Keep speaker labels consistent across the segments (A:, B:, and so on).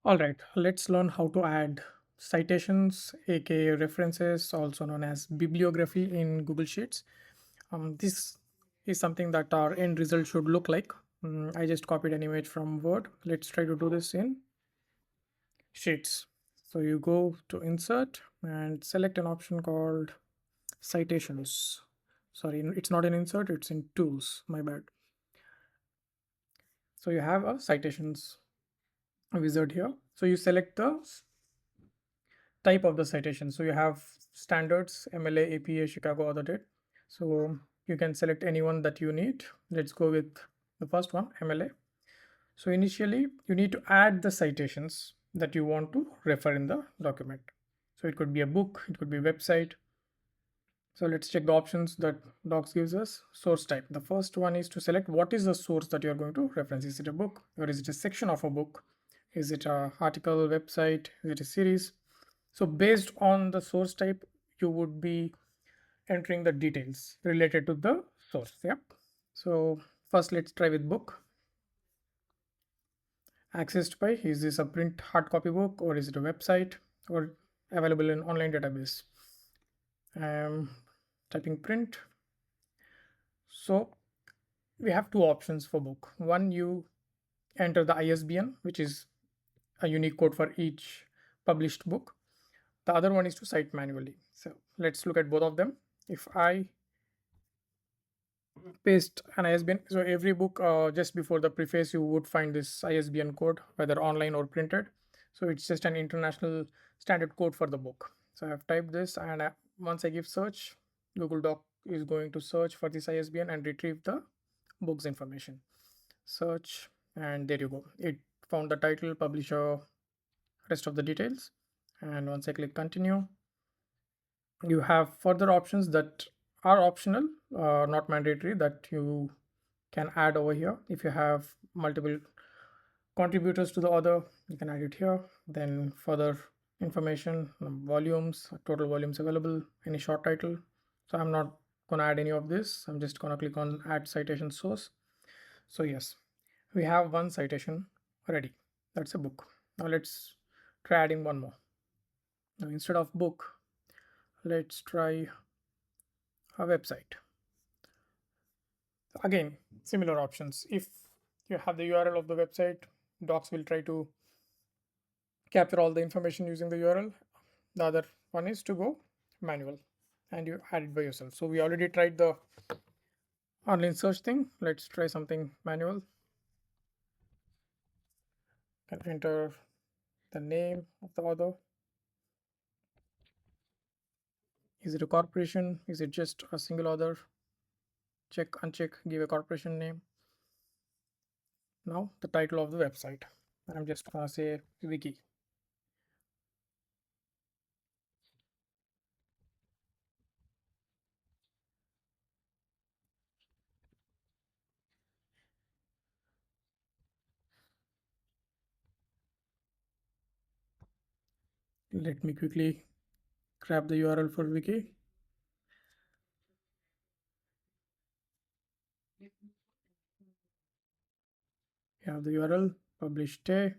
A: All right, let's learn how to add citations, aka references, also known as bibliography in Google Sheets. This is something that our end result should look like. I just copied an image from Word. Let's try to do this in Sheets. So you go to Insert and select an option called Citations. Sorry, it's not in Insert, it's in Tools. My bad. So you have a Citations wizard here. So you select the type of the citation. So you have standards, MLA, APA, Chicago, other date. So you can select anyone that you need. Let's go with the first one, MLA. So initially you need to add the citations that you want to refer in the document. So it could be a book, it could be a website. So let's check the options that docs gives us. Source type. The first one is to select what is the source that you're going to reference. Is it a book or is it a section of a book? Is it a article, website? Is it a series? So based on the source type, you would be entering the details related to the source. Yeah. So first let's try with book. Accessed by, is this a print hard copy book or is it a website or available in online database? Typing print. So we have two options for book. One, you enter the ISBN, which is a unique code for each published book. The other one is to cite manually. So let's look at both of them. If I paste an ISBN, so every book, just before the preface, you would find this ISBN code, whether online or printed. So it's just an international standard code for the book. So I've typed this, and once I give search, Google Doc is going to search for this ISBN and retrieve the book's information. Search, and there you go. It found the title, publisher, rest of the details. And once I click continue, you have further options that are optional, not mandatory, that you can add over here. If you have multiple contributors to the author, you can add it here. Then further information, volumes, total volumes available, any short title. So I'm not going to add any of this. I'm just going to click on add citation source. So yes, we have one citation ready. That's a book. Now let's try adding one more. Now instead of book, let's try a website. Again, similar options. If you have the URL of the website, docs will try to capture all the information using the URL. The other one is to go manual and you add it by yourself. So we already tried the online search thing. Let's try something manual. Can enter the name of the author. Is it a corporation? Is it just a single author? Check, uncheck, give a corporation name. Now the title of the website. I'm just gonna say wiki. Let me quickly grab the URL for wiki. You have the URL, published day,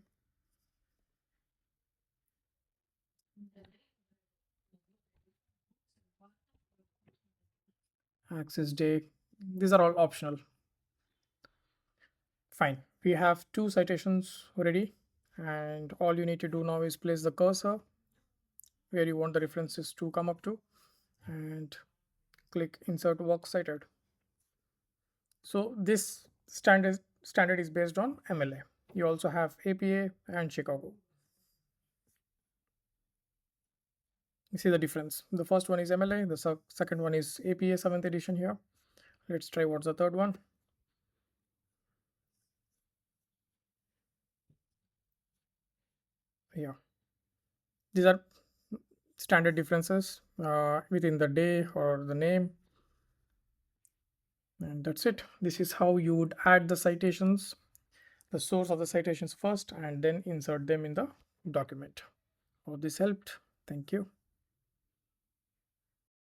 A: access day. These are all optional. Fine. We have two citations ready, and all you need to do now is place the cursor where you want the references to come up to and click insert works cited. So this standard is based on MLA. You also have APA and Chicago. You see the difference. The first one is MLA, the second one is APA 7th edition here. Let's try what's the third one. Yeah, these are standard differences within the day or the name. And that's it. This is how you would add the citations, the source of the citations first, and then insert them in the document. Hope this helped. Thank you.